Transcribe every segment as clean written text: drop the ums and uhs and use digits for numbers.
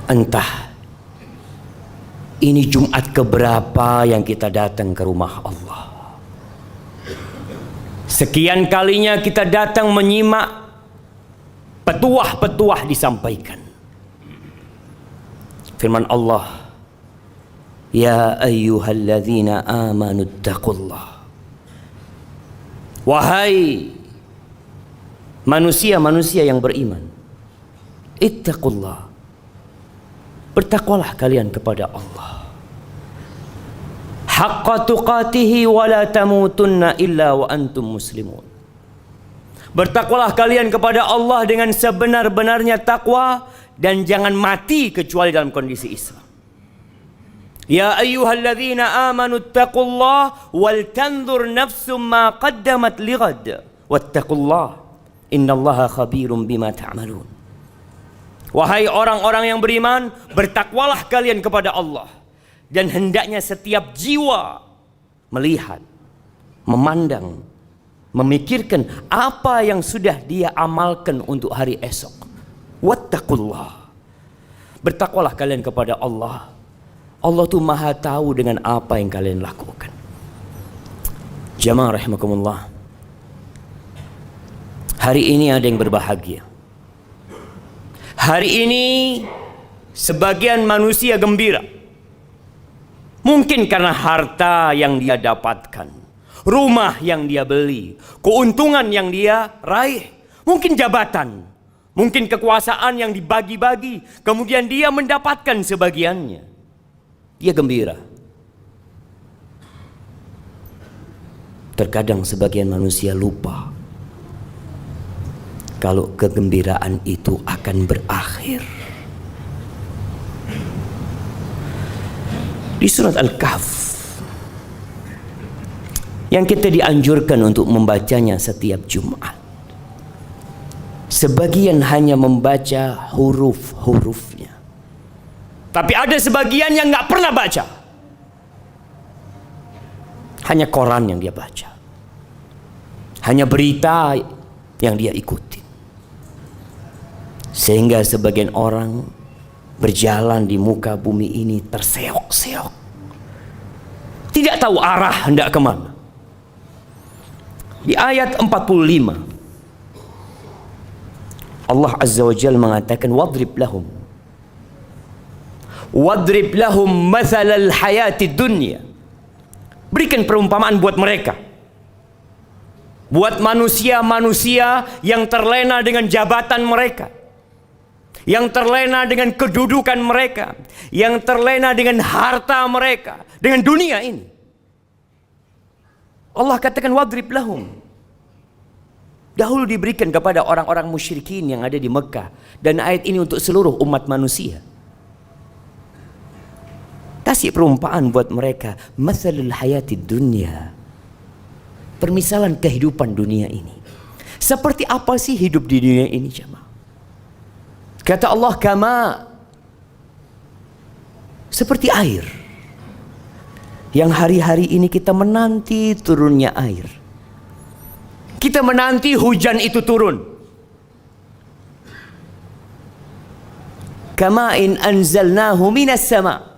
Entah ini Jumat keberapa yang kita datang ke rumah Allah. Sekian kalinya kita datang menyimak petuah-petuah disampaikan. Firman Allah, ya ayyuhalladzina amanu taqullah. Wahai manusia-manusia yang beriman, ittaqullah, bertakwalah kalian kepada Allah, haqqa tuqatihi wa la tamutunna illa wa antum muslimun. Bertakwalah kalian kepada Allah dengan sebenar-benarnya takwa, dan jangan mati kecuali dalam kondisi Islam. Ya ayyuhalladzina amanu taqullah wal tanzur nafsum ma qaddamat lighad wattaqullah innallaha khabirum bima ta'malun. Wahai orang-orang yang beriman, bertakwalah kalian kepada Allah, dan hendaknya setiap jiwa melihat, memandang, memikirkan apa yang sudah dia amalkan untuk hari esok. Wattaqullah, bertakwalah kalian kepada Allah. Allah tuh maha tahu dengan apa yang kalian lakukan. Jamaah rahimakumullah, hari ini ada yang berbahagia. Hari ini sebagian manusia gembira, mungkin karena harta yang dia dapatkan, rumah yang dia beli, keuntungan yang dia raih, mungkin jabatan, mungkin kekuasaan yang dibagi-bagi, kemudian dia mendapatkan sebagiannya. Dia gembira. Terkadang sebagian manusia lupa kalau kegembiraan itu akan berakhir. Di surat Al-Kahf yang kita dianjurkan untuk membacanya setiap Jumat, sebagian hanya membaca huruf-hurufnya, tapi ada sebagian yang nggak pernah baca, hanya koran yang dia baca, hanya berita yang dia ikuti, sehingga sebagian orang berjalan di muka bumi ini terseok-seok, tidak tahu arah hendak kemana. Di ayat 45 Allah Azza wa Jalla mengatakan, wadrib lahum mathalal hayati dunya. Berikan perumpamaan buat mereka, buat manusia-manusia yang terlena dengan jabatan mereka, yang terlena dengan kedudukan mereka, yang terlena dengan harta mereka, dengan dunia ini. Allah katakan wadrib lahum. Dahulu diberikan kepada orang-orang musyrikin yang ada di Mekah, dan ayat ini untuk seluruh umat manusia. Kasih perumpamaan buat mereka, mathalul hayatid dunya, permisalan kehidupan dunia ini. Seperti apa sih hidup di dunia ini, jemaah? Kata Allah, kama, seperti air yang hari-hari ini kita menanti turunnya air. Kita menanti hujan itu turun. Kama in anzalnahu minas sama,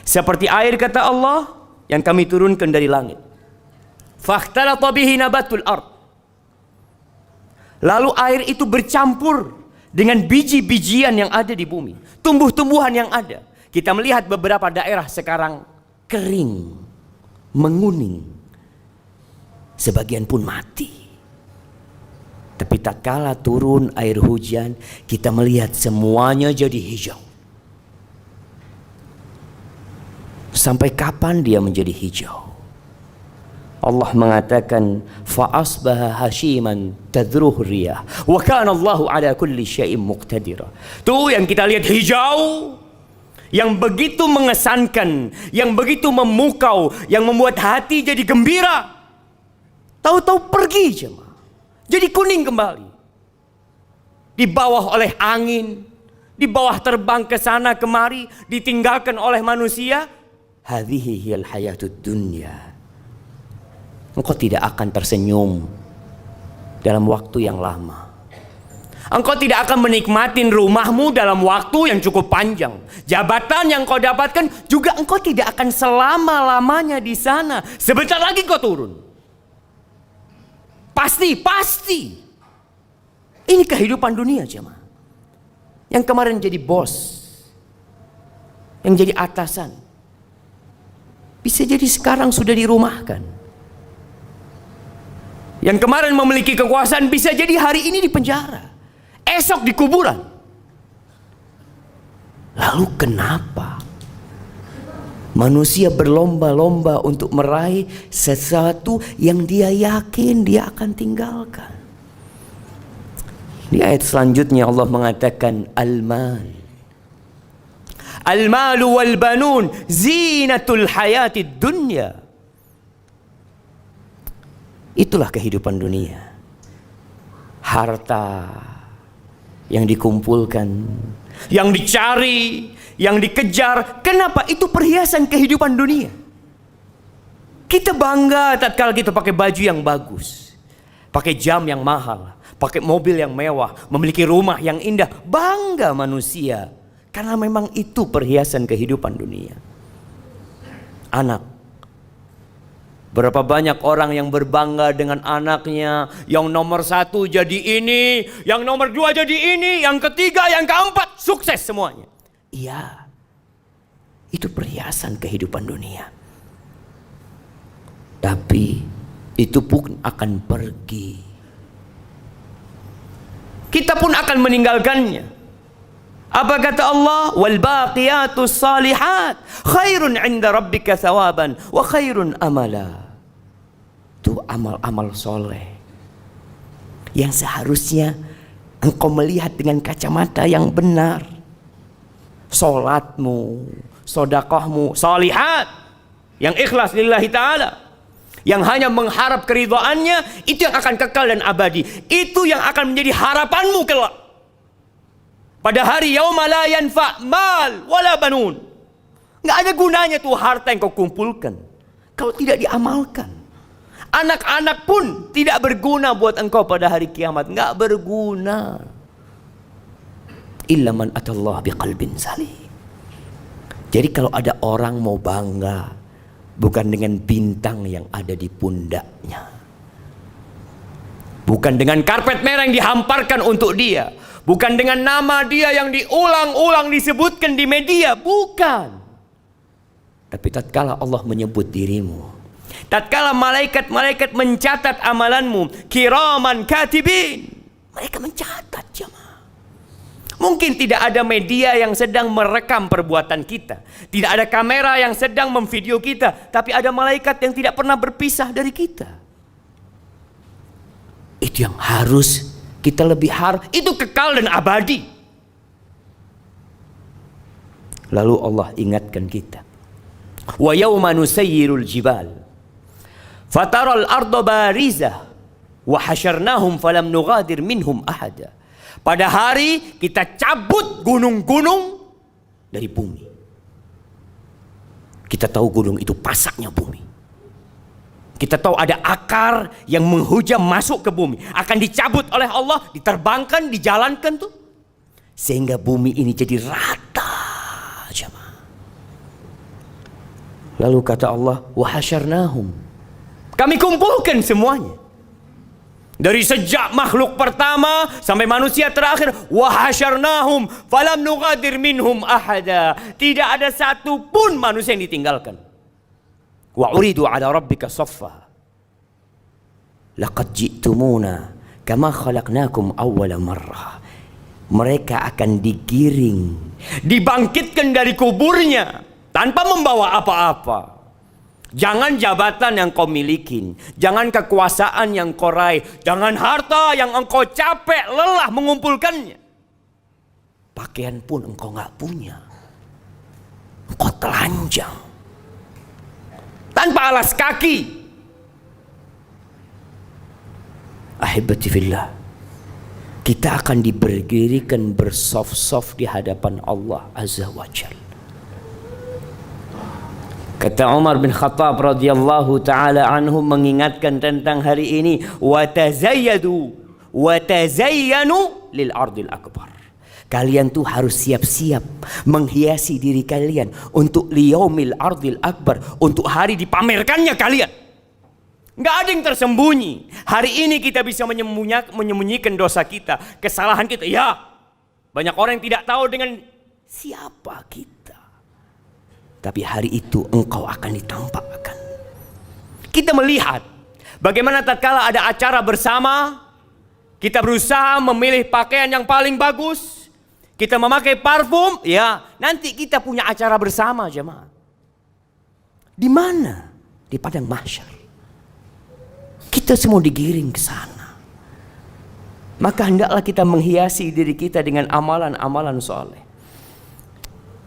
seperti air, kata Allah, yang kami turunkan dari langit. Fakhtalata bihi nabatul ard, lalu air itu bercampur dengan biji-bijian yang ada di bumi, tumbuh-tumbuhan yang ada. Kita melihat beberapa daerah sekarang kering, menguning, sebagian pun mati. Tapi tatkala turun air hujan, kita melihat semuanya jadi hijau. Sampai kapan dia menjadi hijau? Allah mengatakan, fa asbaha hashiman tadruhu riyah wa kana Allahu ala kulli syai'in muqtadira. Tuh yang kita lihat hijau, yang begitu mengesankan, yang begitu memukau, yang membuat hati jadi gembira. Tahu-tahu pergi, jemaah, jadi kuning kembali, di bawah oleh angin, di bawah terbang ke sana kemari, ditinggalkan oleh manusia. Hadhihi hiyal hayatud dunya. Engkau tidak akan tersenyum dalam waktu yang lama. Engkau tidak akan menikmatin rumahmu dalam waktu yang cukup panjang. Jabatan yang kau dapatkan juga engkau tidak akan selama-lamanya di sana. Sebentar lagi kau turun. Pasti. Ini kehidupan dunia, jemaah. Yang kemarin jadi bos, yang jadi atasan, bisa jadi sekarang sudah dirumahkan. Yang kemarin memiliki kekuasaan bisa jadi hari ini di penjara, esok di kuburan. Lalu kenapa manusia berlomba-lomba untuk meraih sesuatu yang dia yakin dia akan tinggalkan? Di ayat selanjutnya Allah mengatakan Al-malu wal banun zinatul hayatid dunya. Itulah kehidupan dunia. Harta yang dikumpulkan, yang dicari, yang dikejar. Kenapa? Itu perhiasan kehidupan dunia. Kita bangga tatkala kita pakai baju yang bagus, pakai jam yang mahal, pakai mobil yang mewah, memiliki rumah yang indah. Bangga manusia, karena memang itu perhiasan kehidupan dunia. Anak. Berapa banyak orang yang berbangga dengan anaknya. Yang nomor 1 jadi ini, yang nomor 2 jadi ini, yang ketiga, yang keempat, sukses semuanya. Iya, itu perhiasan kehidupan dunia. Tapi itu pun akan pergi. Kita pun akan meninggalkannya. Apa kata Allah? Wal baqiyatus salihat khairun 'inda rabbika thawaban wa khairun amala. Itu amal-amal soleh yang seharusnya engkau melihat dengan kacamata yang benar. Salatmu, sedekahmu, salihat yang ikhlas lillahi ta'ala, yang hanya mengharap keridhaannya, itu yang akan kekal dan abadi. Itu yang akan menjadi harapanmu kelak. Pada hari yauma la yanfa' mal wala banun. Enggak ada gunanya tuh harta yang kau kumpulkan kalau tidak diamalkan. Anak-anak pun tidak berguna buat engkau pada hari kiamat. Enggak berguna. Illa man atallah biqalbin salim. Jadi kalau ada orang mau bangga, bukan dengan bintang yang ada di pundaknya, bukan dengan karpet merah yang dihamparkan untuk dia, bukan dengan nama dia yang diulang-ulang disebutkan di media, bukan. Tapi tatkala Allah menyebut dirimu, tatkala malaikat-malaikat mencatat amalanmu, kiraman katibin, mereka mencatat, jemaah. Mungkin tidak ada media yang sedang merekam perbuatan kita, tidak ada kamera yang sedang memvideo kita, tapi ada malaikat yang tidak pernah berpisah dari kita. Itu yang harus kita lebih itu kekal dan abadi. Lalu Allah ingatkan kita, wa yauma nusayyirul jibal fataral arda barizah wa hasyarnahum falam nughadir minhum ahada. Pada hari kita cabut gunung-gunung dari bumi. Kita tahu gunung itu pasaknya bumi. Kita tahu ada akar yang menghujam masuk ke bumi, akan dicabut oleh Allah, diterbangkan, dijalankan tuh, sehingga bumi ini jadi rata, jemaah. Lalu kata Allah, wa hasyarnahum, kami kumpulkan semuanya. Dari sejak makhluk pertama sampai manusia terakhir, wa hasyarnahum falam nughadir minhum ahada. Tidak ada satu pun manusia yang ditinggalkan. Wa uridu ala rabbika saffa laqad ji'tumuna kama khalaqnakum awwala marrah. Mereka akan digiring, dibangkitkan dari kuburnya tanpa membawa apa-apa. Jangan jabatan yang kau miliki, jangan kekuasaan yang kau raih, jangan harta yang engkau capek lelah mengumpulkannya. Pakaian pun engkau nggak punya, engkau telanjang, tanpa alas kaki. Ahibati fillah, kita akan diberdirikan bersof-sof di hadapan Allah Azza wa Jalla. Kata Umar bin Khattab radhiyallahu taala anhu mengingatkan tentang hari ini, wa tazayyadu wa tazayyanu lil ardil akbar. Kalian tuh harus siap-siap menghiasi diri kalian untuk liyaumil ardil akbar, untuk hari dipamerkannya kalian. Nggak ada yang tersembunyi. Hari ini kita bisa menyembunyikan dosa kita, kesalahan kita. Ya, banyak orang yang tidak tahu dengan siapa kita. Tapi hari itu engkau akan ditampakkan. Kita melihat bagaimana tatkala ada acara bersama, kita berusaha memilih pakaian yang paling bagus. Kita memakai parfum, ya nanti kita punya acara bersama jemaah. Di mana? Di padang mahsyar. Kita semua digiring ke sana. Maka hendaklah kita menghiasi diri kita dengan amalan-amalan soleh.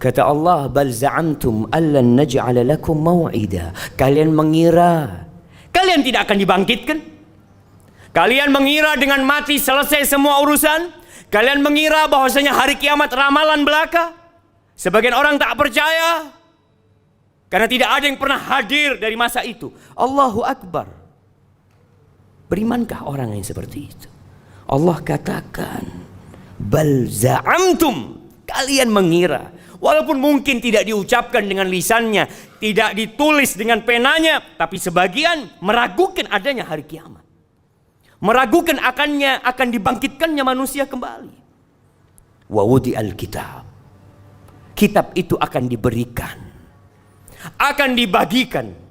Kata Allah, bal za'amtum allan naj'ala lakum maw'ida. Kalian mengira kalian tidak akan dibangkitkan? Kalian mengira dengan mati selesai semua urusan? Kalian mengira bahwasanya hari kiamat ramalan belaka? Sebagian orang tak percaya karena tidak ada yang pernah hadir dari masa itu. Allahu Akbar. Berimankah orang yang seperti itu? Allah katakan, bal za'amtum, kalian mengira. Walaupun mungkin tidak diucapkan dengan lisannya, tidak ditulis dengan penanya, tapi sebagian meragukan adanya hari kiamat. Meragukan akan dibangkitkannya manusia kembali. Wa wudi'al kitab. Kitab itu akan diberikan, akan dibagikan.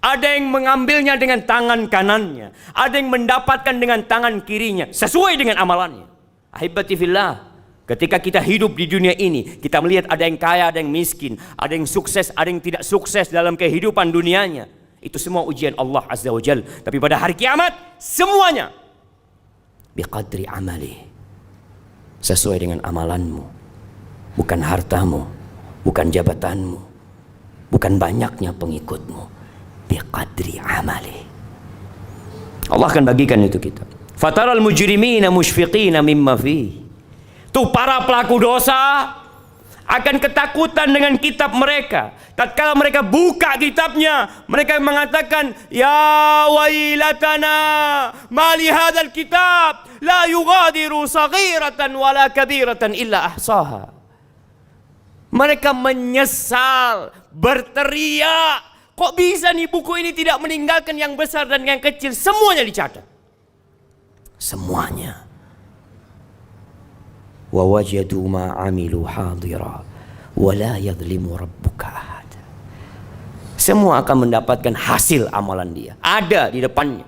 Ada yang mengambilnya dengan tangan kanannya, ada yang mendapatkan dengan tangan kirinya, sesuai dengan amalannya. Ahibati fillah, ketika kita hidup di dunia ini, kita melihat ada yang kaya, ada yang miskin, ada yang sukses, ada yang tidak sukses dalam kehidupan dunianya. Itu semua ujian Allah Azza wa Jal. Tapi pada hari kiamat, semuanya biqadri amali, sesuai dengan amalanmu. Bukan hartamu, bukan jabatanmu, bukan banyaknya pengikutmu. Biqadri amali. Allah akan bagikan itu kita. Fataral mujrimina musyfiqina mimma fi. Tuh para pelaku dosa akan ketakutan dengan kitab mereka. Tatkala mereka buka kitabnya, mereka mengatakan, ya wailatana mali hadzal kitab la yughadiru saghiratan wala kabiratan illa ahsaha. Mereka menyesal, berteriak, kok bisa nih buku ini tidak meninggalkan yang besar dan yang kecil, semuanya dicatat. Semuanya. Wa wajadu ma amilu hadira wa la yadhlimu rabbuka ahad. Semua akan mendapatkan hasil amalan dia, ada di depannya.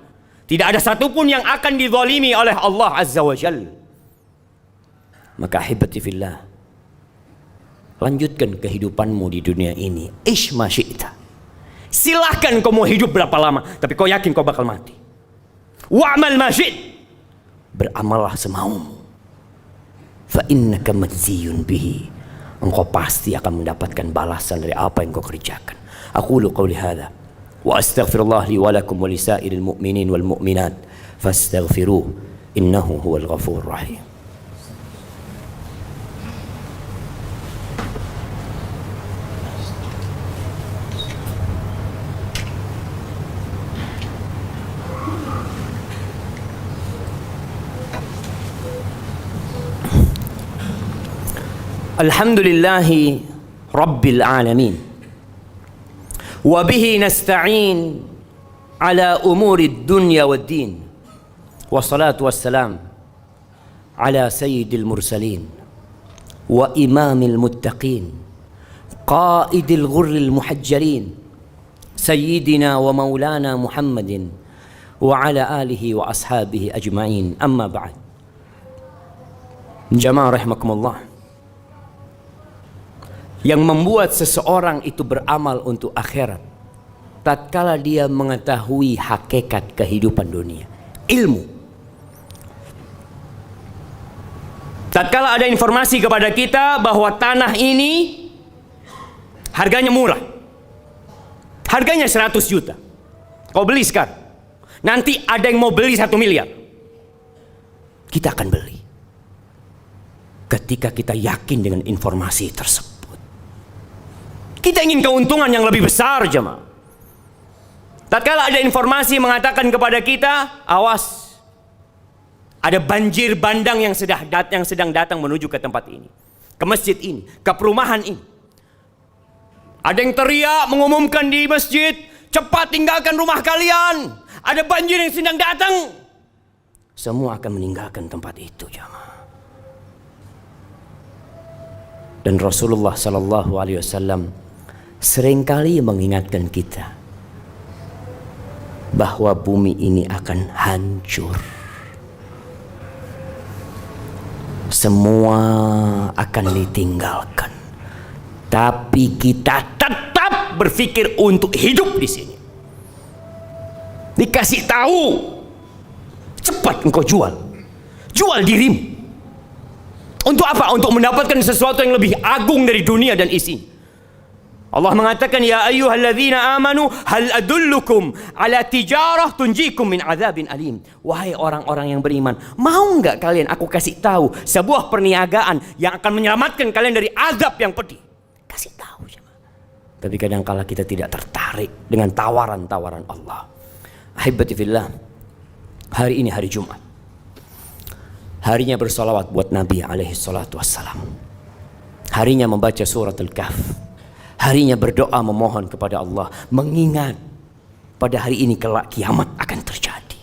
Tidak ada satupun yang akan dizalimi oleh Allah Azza wa Jalla. Maka ahibati fillah, lanjutkan kehidupanmu di dunia ini. Ish ma syi'ta. Silahkan kau mau hidup berapa lama, tapi kau yakin kau bakal mati. Wa'mal ma syi't. Beramallah semaumu. Fa innaka majziyun bihi. Engkau pasti akan mendapatkan balasan dari apa yang kau kerjakan. Aqulu qawli hadha wa astaghfirullah li wa lakum wa lisairil mu'minin wal mu'minat fastaghfiruh innahu huwal ghafurur rahim. Alhamdulillahi Rabbil Alamin. Wabihi nasta'in ala umuri dunya wad din. Wassalatu wassalam ala sayyidil mursalin wa imamil muttaqin qaidil ghurril muhajjalin sayyidina wa maulana Muhammadin wa ala alihi wa ashabihi ajma'in. Amma ba'd. Jamaah rahimakumullah. Yang membuat seseorang itu beramal untuk akhirat tatkala dia mengetahui hakikat kehidupan dunia, ilmu. Tatkala ada informasi kepada kita bahwa tanah ini harganya murah, harganya 100 juta, kau beli sekarang, nanti ada yang mau beli 1 miliar, kita akan beli ketika kita yakin dengan informasi tersebut. Kita ingin keuntungan yang lebih besar, jemaah. Tatkala ada informasi mengatakan kepada kita, awas, Ada banjir bandang yang sedang datang menuju ke tempat ini, ke masjid ini, ke perumahan ini. Ada yang teriak mengumumkan di masjid, cepat tinggalkan rumah kalian, ada banjir yang sedang datang. Semua akan meninggalkan tempat itu, jamaah. Dan Rasulullah sallallahu alaihi wasallam seringkali mengingatkan kita bahwa bumi ini akan hancur. Semua akan ditinggalkan. Tapi kita tetap berpikir untuk hidup di sini. Dikasih tahu, cepat engkau jual. Jual dirimu. Untuk apa? Untuk mendapatkan sesuatu yang lebih agung dari dunia dan isinya. Allah mengatakan, ya ayyuhalladzina amanu hal adullukum ala tijarah tunjikum min adzabin alim. Wahai orang-orang yang beriman, mau enggak kalian aku kasih tahu sebuah perniagaan yang akan menyelamatkan kalian dari azab yang pedih? Kasih tahu. Tapi kadang-kala kita tidak tertarik dengan tawaran-tawaran Allah. Ahibati fillah, hari ini hari Jumat. Harinya bersolawat buat Nabi alaihi salatu wassalam. Harinya membaca surat Al-Kahf. Harinya berdoa memohon kepada Allah, mengingat pada hari ini kelak kiamat akan terjadi.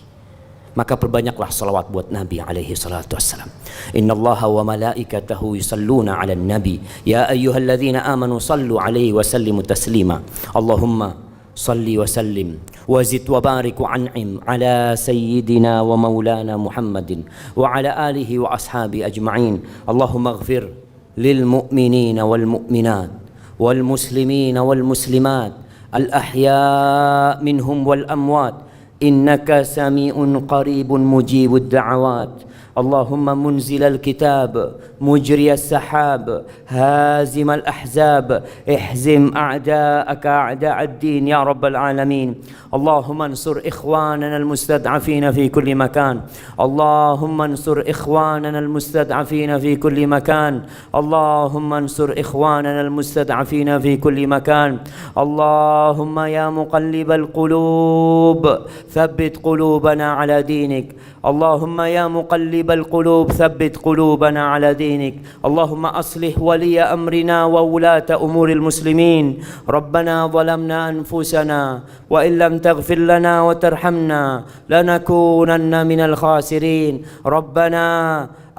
Maka perbanyaklah salawat buat Nabi alaihi salatu wassalam. Innallaha wa malaikatahu yusalluna 'alan nabi ya ayyuhalladzina amanu sallu 'alaihi wa sallimu taslima. Allahumma salli wa sallim wa zid wa barik wa an'im ala sayyidina wa maulana Muhammadin wa ala alihi wa ashabi ajma'in. Allahumma ighfir lil mu'minina wal mu'minat والمسلمين والمسلمات الأحياء منهم والأموات إنك سميع قريب مجيب الدعوات. اللهم منزل الكتاب مجري السحاب هازم الأحزاب احزم أعداءك أعداء الدين يا رب العالمين. اللهم انصر إخواننا المستضعفين في كل مكان. اللهم انصر إخواننا المستضعفين في كل مكان. اللهم انصر إخواننا المستضعفين في كل مكان. اللهم يا مقلب القلوب ثبت قلوبنا على دينك. اللهم يا مقلب القلوب ثبت قلوبنا على دينك. اللهم أصلح ولي أمرنا وولاة أمور المسلمين. ربنا ظلمنا أنفسنا وإن لم تغفر لنا وترحمنا لنكونن من الخاسرين. ربنا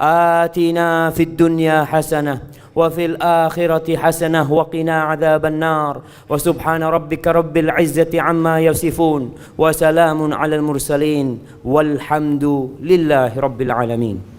آتنا في الدنيا حسنة وفي الآخرة حسنة وقنا عذاب النار. وسبحان ربك رب العزة عما يصفون وسلام على المرسلين والحمد لله رب العالمين.